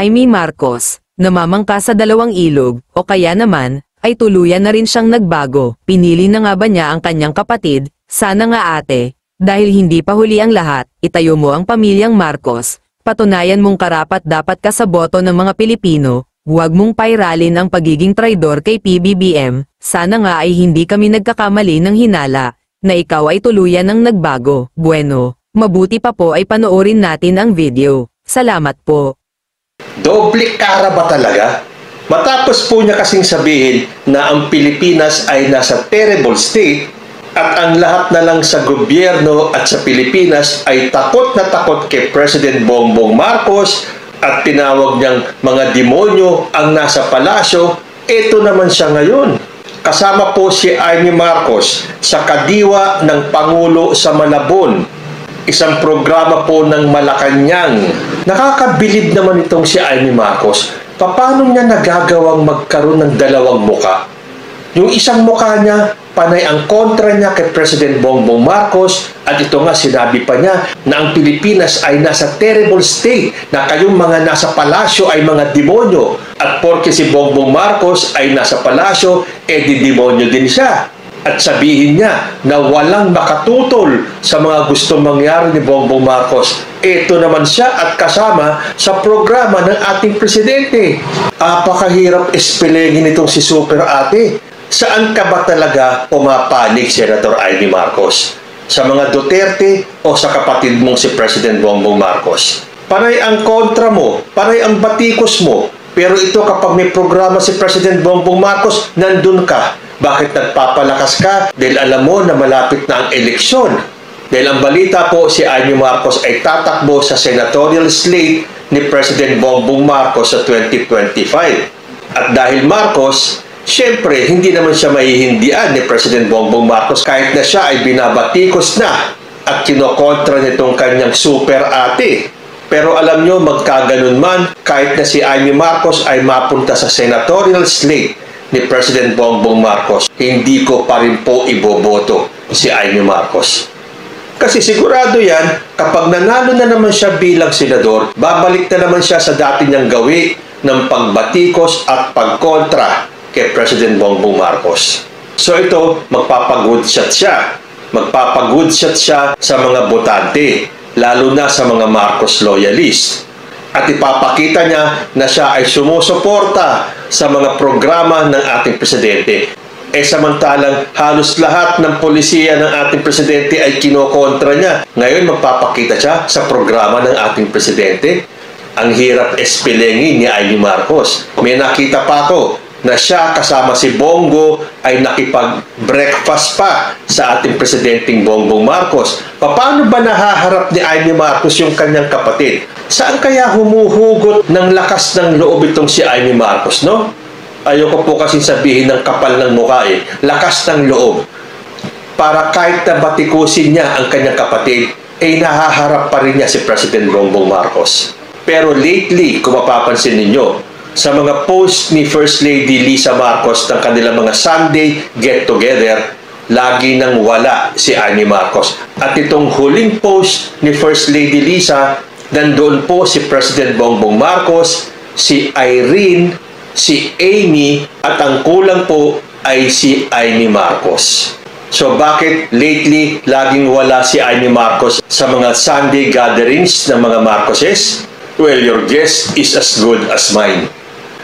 Amy Marcos, namamangka sa dalawang ilog, o kaya naman, ay tuluyan na rin siyang nagbago. Pinili na nga ba niya ang kanyang kapatid? Sana nga ate. Dahil hindi pa huli ang lahat, itayo mo ang pamilyang Marcos. Patunayan mong karapat-dapat ka sa boto ng mga Pilipino. Huwag mong pairalin ang pagiging traidor kay PBBM. Sana nga ay hindi kami nagkakamali ng hinala, na ikaw ay tuluyan ng nagbago. Bueno, mabuti pa po ay panoorin natin ang video. Salamat po. Doble kara ba talaga? Matapos po niya kasing sabihin na ang Pilipinas ay nasa terrible state at ang lahat na lang sa gobyerno at sa Pilipinas ay takot na takot kay President Bongbong Marcos at tinawag niyang mga demonyo ang nasa palasyo, eto naman siya ngayon. Kasama po si Amy Marcos sa kadiwa ng Pangulo sa Malabon, isang programa po ng Malacanang. Nakakabilib naman itong si Amy Marcos. Paano niya nagagawang magkaroon ng dalawang muka? Yung isang mukha niya, panay ang kontra niya kay President Bongbong Marcos at ito nga sinabi pa niya na ang Pilipinas ay nasa terrible state, na kayong mga nasa palasyo ay mga demonyo at porke si Bongbong Marcos ay nasa palasyo, di demonyo din siya. At sabihin niya na walang makatutol sa mga gustong mangyari ni Bongbong Marcos. Ito naman siya at kasama sa programa ng ating presidente. Apakahirap espelengin itong si Super Ate. Saan ka ba talaga pumapanig, Senator Amy Marcos? Sa mga Duterte o sa kapatid mong si President Bongbong Marcos? Panay ang kontra mo, panay ang batikos mo. Pero ito kapag may programa si President Bongbong Marcos, nandun ka. Bakit nagpapalakas ka? Dahil alam mo na malapit na ang eleksyon. Dahil ang balita po, si Amy Marcos ay tatakbo sa senatorial slate ni President Bongbong Marcos sa 2025. At dahil Marcos, siyempre, hindi naman siya maihindian ni President Bongbong Marcos kahit na siya ay binabatikos na at kinokontra nitong kanyang super ate. Pero alam nyo, magkaganon man, kahit na si Amy Marcos ay mapunta sa senatorial slate ni President Bongbong Marcos, hindi ko pa rin po iboboto si Amy Marcos. Kasi sigurado yan, kapag nanalo na naman siya bilang senador, babalik na naman siya sa dati niyang gawi ng pagbatikos at pagkontra kay President Bongbong Marcos. So ito, magpapagood shot siya. Magpapagood shot siya sa mga botante, lalo na sa mga Marcos loyalist. At ipapakita niya na siya ay sumusuporta sa mga programa ng ating presidente. Samantalang halos lahat ng polisiya ng ating presidente ay kinokontra niya. Ngayon magpapakita siya sa programa ng ating presidente. Ang hirap espelengin ni Amy Marcos. May nakita pa ako na siya kasama si Bongo ay nakipag-breakfast pa sa ating presidenteng Bongbong Marcos. Paano ba nahaharap ni Amy Marcos yung kanyang kapatid? Saan kaya humuhugot ng lakas ng loob itong si Amy Marcos, no? Ayoko po kasi sabihin ng kapal ng mukha lakas ng loob. Para kahit na batikusin niya ang kanyang kapatid, nahaharap pa rin niya si President Bongbong Marcos. Pero lately, kung mapapansin ninyo, sa mga post ni First Lady Lisa Marcos ng kanilang mga Sunday get-together, lagi nang wala si Amy Marcos. At itong huling post ni First Lady Lisa, nandoon po si President Bongbong Marcos, si Irene, si Amy, at ang kulang po ay si Amy Marcos. So bakit lately laging wala si Amy Marcos sa mga Sunday gatherings ng mga Marcoses? Well, your guess is as good as mine.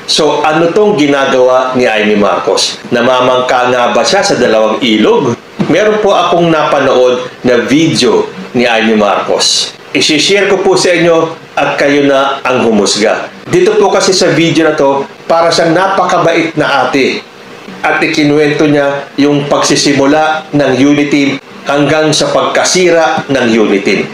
So, ano tong ginagawa ni Amy Marcos? Namamangka nga ba siya sa dalawang ilog? Meron po akong napanood na video ni Amy Marcos. I-share ko po sa inyo at kayo na ang humusga. Dito po kasi sa video na to, para siyang napakabait na ate. At ikinuwento niya yung pagsisimula ng Uniteam hanggang sa pagkasira ng Uniteam.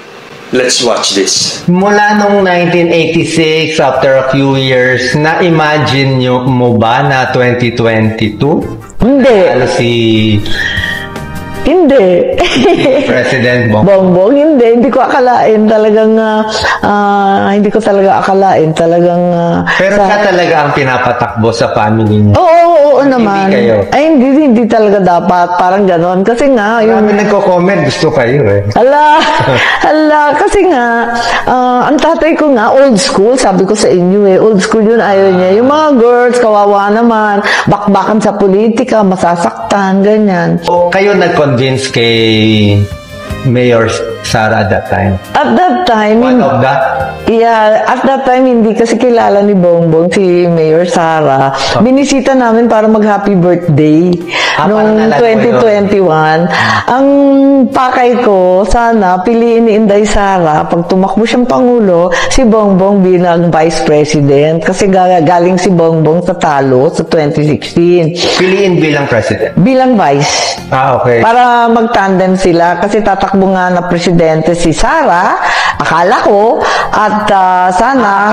Let's watch this. Mula nung 1986, after a few years, na-imagine nyo mo ba na 2022? Hindi. Hindi hindi. President Bongbong. Bongbong, hindi ko akalain talagang, hindi ko talaga akalain talagang, Pero siya talaga ang pinapatakbo sa family niya. Oo Hindi naman. kayo. Ay, hindi talaga dapat, parang ganon. Kasi nga, yung, Marami nagko-comment, gusto kayo eh. kasi nga, ang tatay ko nga, old school, sabi ko sa inyo old school yun, ayaw niya. Yung mga girls, kawawa naman, bakbakan sa politika, masasaktan, ganyan. Kayo nag-convince kay Mayor Sara at that time? At that time, One of that? yeah, at that time, hindi kasi kilala ni Bongbong si Mayor Sara. Binisita namin para mag-happy birthday parang noong nalala ko yun. 2021. Ang pakay ko, sana piliin ni Inday Sara, pag tumakbo siyang Pangulo, si Bongbong bilang Vice President. Kasi galing si Bongbong sa talo sa 2016. Piliin bilang president? Bilang Vice. Okay. Para mag-tandem sila kasi tatakbo nga na presidente si Sara, akala ko, at sana,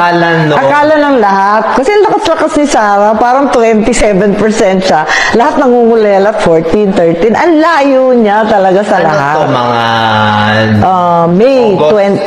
akala ng lahat. Kasi ang lakas-lakas ni Sara, parang 27% siya. Lahat nangungulelat, 14, 13. Ang layo niya talaga sa lahat. Ano to, mga...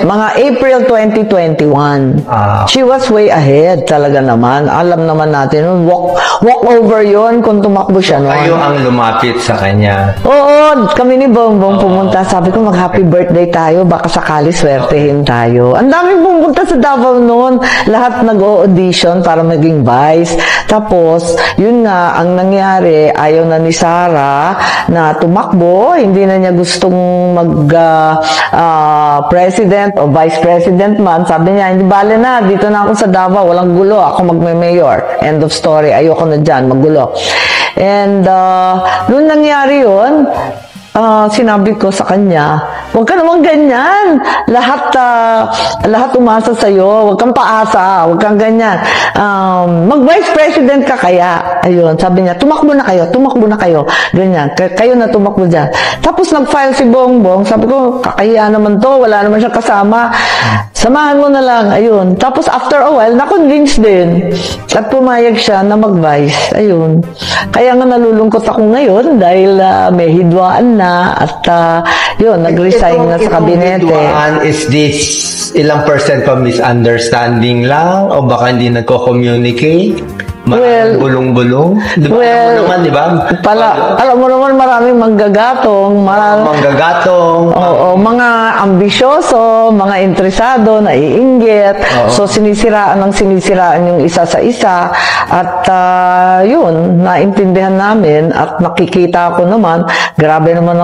mga April 2021. She was way ahead talaga naman. Alam naman natin, walk over yon kung tumakbo siya noon. Kayo ang lumapit sa kanya. Oo, kami ni Bongbong pumunta. Sabi ko, mag-happy birthday tayo. Baka sakali swertehin tayo. Ang daming pumunta sa Davao noon. Lahat nag-audition para maging vice. Tapos, yun nga, ang nangyari, ayaw na ni Sara na tumakbo. Hindi na niya gustong mag-president o vice president man. Sabi niya, hindi bale na. Dito na ako sa Davao. Walang gulo. Ako magme-mayor. End of story. Ayoko na dyan. Magulo. And, nung nangyari yun, sinabi ko sa kanya, huwag ka naman ganyan. Lahat umasa sa'yo. Huwag kang paasa. Huwag kang ganyan. Mag-vice president ka kaya. Ayun, sabi niya, tumakbo na kayo. Ganyan. Kayo na tumakbo dyan. Tapos nag-file si Bongbong. Sabi ko, kakahiya naman to. Wala naman siyang kasama. Samahan mo na lang. Ayun. Tapos after a while, na-convince din. At pumayag siya na mag-vice. Ayun. Kaya nga nalulungkot ako ngayon dahil may hidwaan na at yun, nag-resign na sa kabinete. Is this ilang percent pa misunderstanding lang o baka hindi nagko-communicate? Maraming bulong-bulong? Di ba? Alam mo naman maraming manggagatong. Oo, mga ambisyoso, mga interesado, naiinggit. So, sinisiraan yung isa sa isa. At yun, naintindihan namin at nakikita ko naman, grabe naman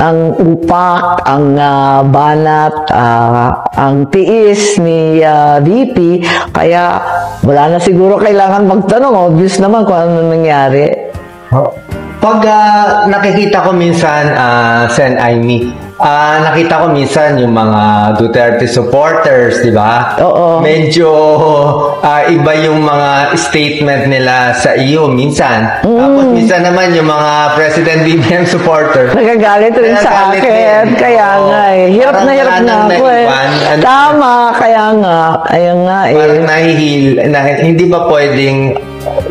ang upak, ang banat, ang tiis ni VP. Kaya wala na siguro kailangan magtanong. Obvious naman kung ano nangyari. Pag nakikita ko minsan, Sen Aimee, nakita ko minsan yung mga Duterte supporters, di ba? Oo. Medyo iba yung mga statement nila sa iyo minsan. Tapos minsan naman yung mga President BBM supporters. Nagagalit rin sa akin. Kaya nga eh. Hirap na ako eh. Tama, kaya nga. Ayun nga eh. Parang hindi ba pwedeng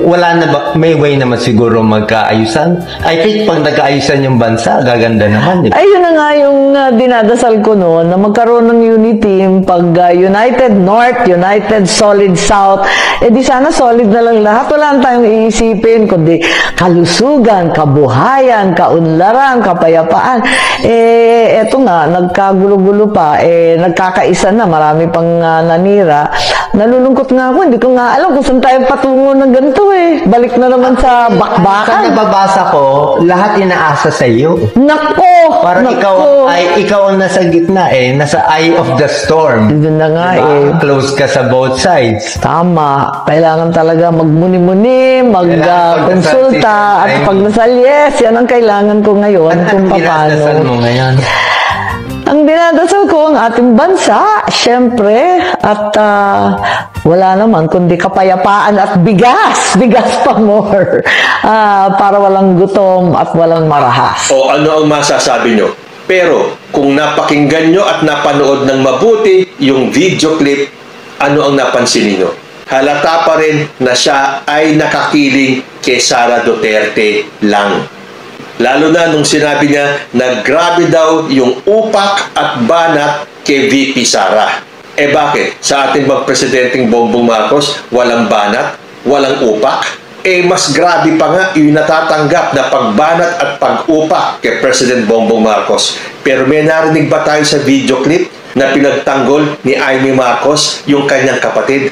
wala na ba, may way naman siguro magkaayusan? I think pag nagkaayusan yung bansa, gaganda naman. Ayun na nga yung dinadasal ko noon, na magkaroon ng unity, pag United North, United Solid South, di sana solid na lang lahat. Wala na tayong iisipin, kundi kalusugan, kabuhayan, kaunlaran, kapayapaan. Eto nga, nagkagulo-gulo pa, nagkakaisa na, marami pang nanira. Nalulungkot nga ako, hindi ko nga alam kung saan tayo patungo ng ganito eh. Balik na naman sa bakbakan. Sa nababasa ko, lahat inaasa sa iyo. Nako! Parang ikaw ang nasa gitna eh, nasa eye of the storm. Yun na nga eh. Close ka sa both sides. Tama. Kailangan talaga magmuni-muni, magkonsulta, at pagdasal. Yes, yan ang kailangan ko ngayon. Kung paano. Mo ngayon? Ang dinadasal ko ang ating bansa, syempre, at wala naman kundi kapayapaan at bigas pa more, para walang gutom at walang marahas. O ano ang masasabi nyo? Pero kung napakinggan nyo at napanood ng mabuti yung video clip, ano ang napansin niyo? Halata pa rin na siya ay nakakiling kay Sara Duterte lang. Lalo na nung sinabi niya na grabe daw yung upak at banat kay VP Sara. Eh bakit? Sa ating bang Presidenteng Bongbong Marcos, walang banat, walang upak? Eh mas grabe pa nga yung natatanggap na pagbanat at pag-upak kay President Bongbong Marcos. Pero may narinig ba tayo sa video clip na pinagtanggol ni Amy Marcos yung kanyang kapatid?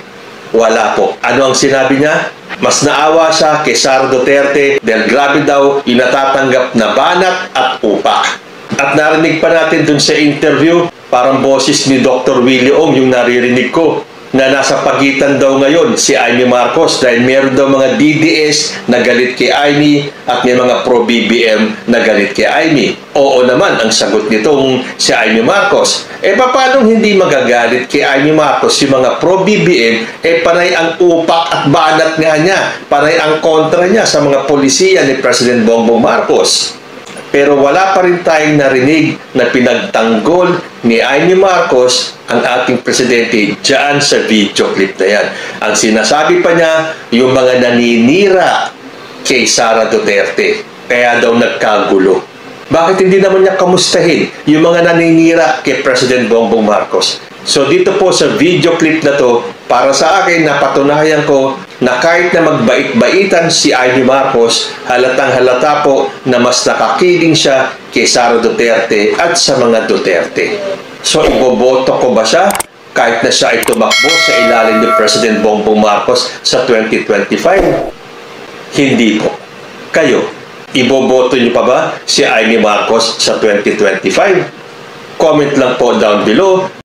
Wala po. Ano ang sinabi niya? Mas naawa siya kay Sara Duterte dahil grabe daw yung natatanggap na banat at upak. At narinig pa natin dun sa interview, parang boses ni Dr. Willie Ong yung naririnig ko, na nasa pagitan daw ngayon si Amy Marcos dahil meron daw mga DDS na galit kay Amy at may mga pro-BBM na galit kay Amy. Oo naman ang sagot nitong si Amy Marcos. Eh paano hindi magagalit kay Amy Marcos yung mga pro-BBM? Eh panay ang upak at banat nga niya. Panay ang kontra niya sa mga polisiya ni President Bongbong Marcos. Pero wala pa rin tayong narinig na pinagtanggol ni Amy Marcos ang ating presidente dyan sa video clip na yan. Ang sinasabi pa niya, yung mga naninira kay Sara Duterte. Kaya daw nagkagulo. Bakit hindi naman niya kamustahin yung mga naninira kay President Bongbong Marcos? So dito po sa video clip na to, para sa akin napatunayan ko na kahit na magbait-baitan si Amy Marcos, halatang halata po na mas nakakiling siya kay Sara Duterte at sa mga Duterte. So iboboto ko ba siya kahit na siya ay tumakbo sa ilalim ni President Bongbong Marcos sa 2025? Hindi po. Kayo, iboboto niyo pa ba si Amy Marcos sa 2025? Comment lang po down below